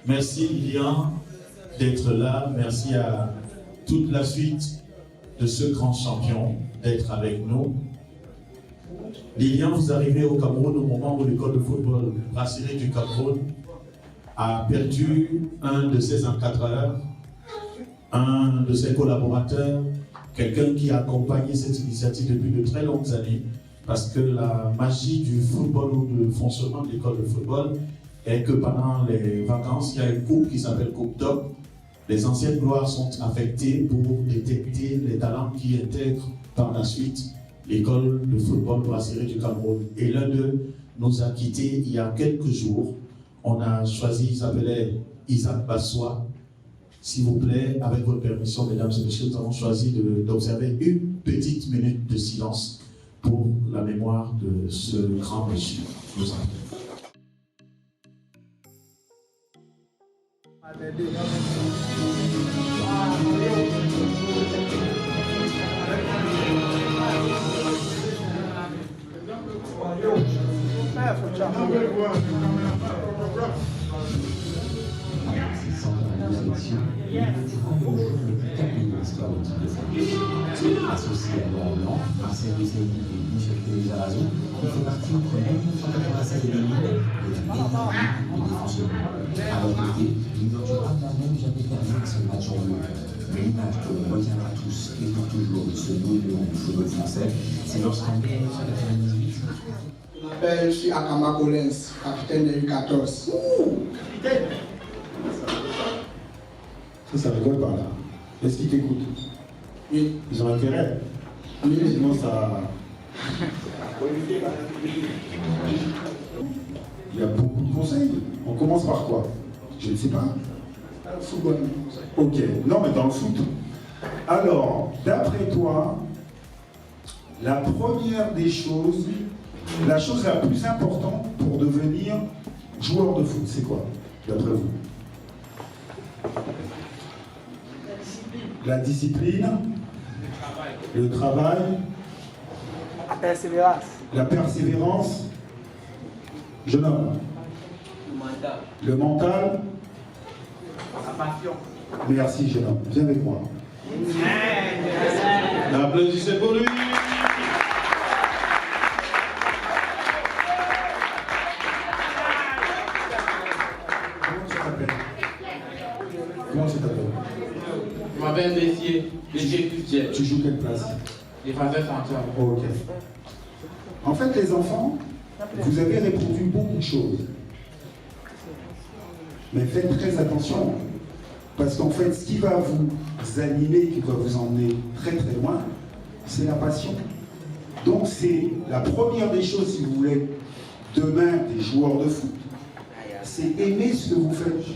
Merci Lilian d'être là. Merci à toute la suite de ce grand champion d'être avec nous. Lilian, vous arrivez au Cameroun au moment où l'école de football Brasserie du Cameroun a perdu un de ses encadreurs, un de ses collaborateurs, quelqu'un qui a accompagné cette initiative depuis de très longues années, parce que la magie du football ou du fonctionnement de l'école de football est que pendant les vacances, il y a une coupe qui s'appelle Coupe Top. Les anciennes gloires sont affectées pour détecter les talents qui intègrent par la suite l'école de football Brasserie du Cameroun. Et l'un d'eux nous a quittés il y a quelques jours. On a choisi, il s'appelait Isaac Bassois. S'il vous plaît, avec votre permission, mesdames et messieurs, nous avons choisi d'observer une petite minute de silence pour la mémoire de ce grand monsieur. Je vous en prie. Associé à Laurent Blanc, Marcel Desailly et Michel Téléjarazou, il fait partie entre 1996 et 2000 de la meilleure ligue de défenseurs. À leur côté, Igor Girard n'a même jamais perdu un seul match en bleu. Mais l'image que l'on retiendra tous et pour toujours de ce nouveau lion du football français, c'est lorsqu'en 1998. Je suis Akama Collins, capitaine de U14. Capitaine. Ça rigole par là. Est-ce qu'ils t'écoutent? Oui. Ils ont intérêt. Oui. Sinon ça... Il y a beaucoup de conseils. On commence par quoi? Je ne sais pas. Football. Ok. Non, mais dans le foot. Alors, d'après toi, la première des choses, la chose la plus importante pour devenir joueur de foot, c'est quoi, d'après vous? La discipline, le travail, La persévérance. la persévérance, jeune homme, le mental, La passion. merci jeune homme, viens avec moi. Applaudissez pour lui. Comment tu t'appelles? Comment tu t'appelles? Je m'appelle Messier Budget. Tu joues quelle place? Défenseur central. Ok. En fait, les enfants, vous avez répondu beaucoup de choses. Mais faites très attention. Parce qu'en fait, ce qui va vous animer, qui va vous emmener très très loin, c'est la passion. Donc c'est la première des choses, si vous voulez, demain, des joueurs de foot, c'est aimer ce que vous faites.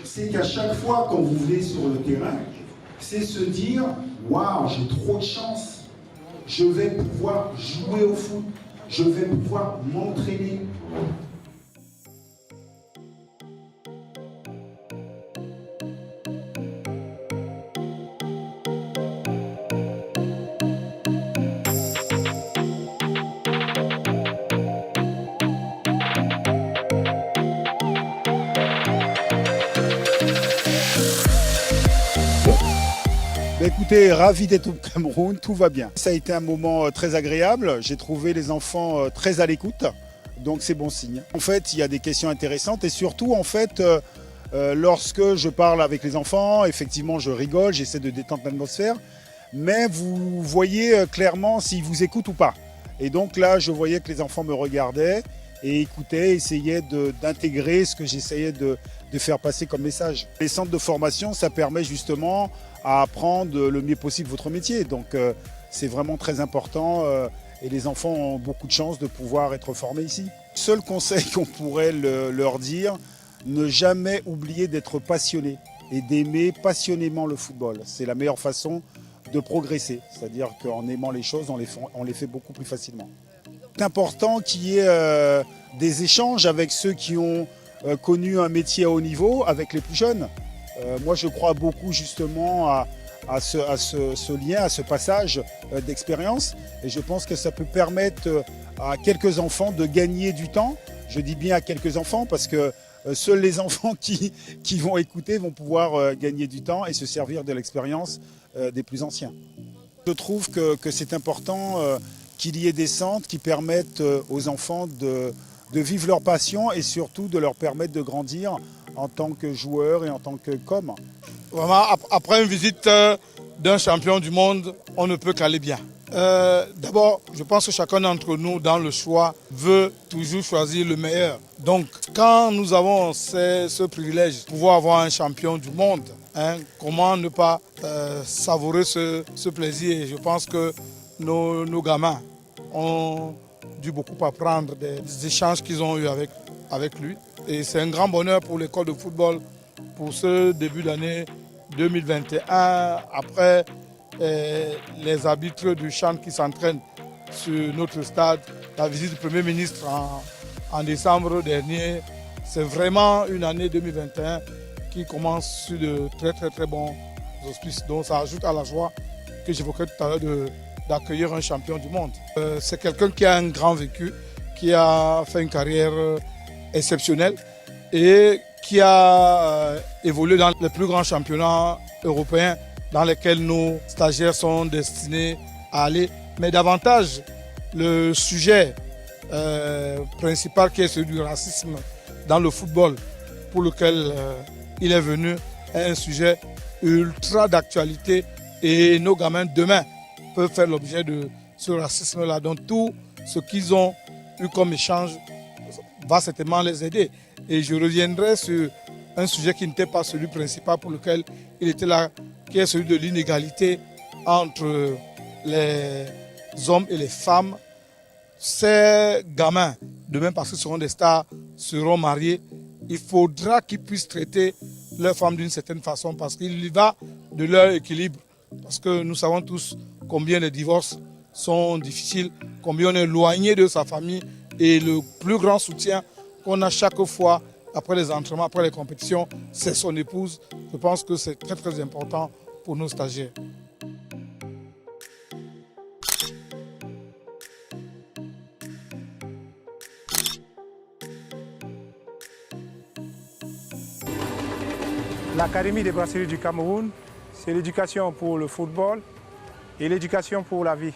C'est qu'à chaque fois quand vous venez sur le terrain, c'est se dire « Waouh, j'ai trop de chance, je vais pouvoir jouer au foot, je vais pouvoir m'entraîner. » Écoutez, ravi d'être au Cameroun, tout va bien. Ça a été un moment très agréable, j'ai trouvé les enfants très à l'écoute, donc c'est bon signe. En fait, il y a des questions intéressantes et surtout, en fait, lorsque je parle avec les enfants, effectivement, je rigole, j'essaie de détendre l'atmosphère, mais vous voyez clairement s'ils vous écoutent ou pas. Et donc là, je voyais que les enfants me regardaient et écoutaient, essayaient d'intégrer ce que j'essayais de faire passer comme message. Les centres de formation, ça permet justement à apprendre le mieux possible votre métier. Donc c'est vraiment très important et les enfants ont beaucoup de chance de pouvoir être formés ici. Seul conseil qu'on pourrait leur dire, ne jamais oublier d'être passionné et d'aimer passionnément le football. C'est la meilleure façon de progresser. C'est-à-dire qu'en aimant les choses, on les fait beaucoup plus facilement. C'est important qu'il y ait des échanges avec ceux qui ont connu un métier à haut niveau, avec les plus jeunes. Moi, je crois beaucoup justement à ce lien, à ce passage d'expérience. Et je pense que ça peut permettre à quelques enfants de gagner du temps. Je dis bien à quelques enfants parce que Seuls les enfants qui vont écouter vont pouvoir gagner du temps et se servir de l'expérience des plus anciens. Je trouve que c'est important qu'il y ait des centres qui permettent aux enfants de vivre leur passion et surtout de leur permettre de grandir en tant que joueurs et en tant que com. Vraiment, après une visite d'un champion du monde, on ne peut qu'aller bien. D'abord, je pense que chacun d'entre nous, dans le choix, veut toujours choisir le meilleur. Donc, quand nous avons ce privilège de pouvoir avoir un champion du monde, comment ne pas savourer ce plaisir? Et je pense que nos gamins ont dû beaucoup apprendre des échanges qu'ils ont eus avec lui. Et c'est un grand bonheur pour l'école de football pour ce début d'année 2021, après les arbitres du CHAN qui s'entraînent sur notre stade, la visite du Premier ministre en décembre dernier. C'est vraiment une année 2021 qui commence sur de très bons auspices. Donc ça ajoute à la joie que j'évoquais tout à l'heure d'accueillir un champion du monde. C'est quelqu'un qui a un grand vécu, qui a fait une carrière exceptionnelle et qui a évolué dans les plus grands championnats européens dans lesquels nos stagiaires sont destinés à aller. Mais davantage, le sujet principal qui est celui du racisme dans le football, pour lequel il est venu, est un sujet ultra d'actualité et nos gamins demain peuvent faire l'objet de ce racisme-là. Donc tout ce qu'ils ont eu comme échange va certainement les aider. Et je reviendrai sur un sujet qui n'était pas celui principal pour lequel il était là, qui est celui de l'inégalité entre les hommes et les femmes. Ces gamins, demain parce qu'ils seront des stars, seront mariés, il faudra qu'ils puissent traiter leurs femmes d'une certaine façon parce qu'il y va de leur équilibre. Parce que nous savons tous combien les divorces sont difficiles, combien on est éloigné de sa famille et le plus grand soutien qu'on a chaque fois après les entraînements, après les compétitions, c'est son épouse. Je pense que c'est très important pour nos stagiaires. L'Académie des brasseries du Cameroun, c'est l'éducation pour le football et l'éducation pour la vie.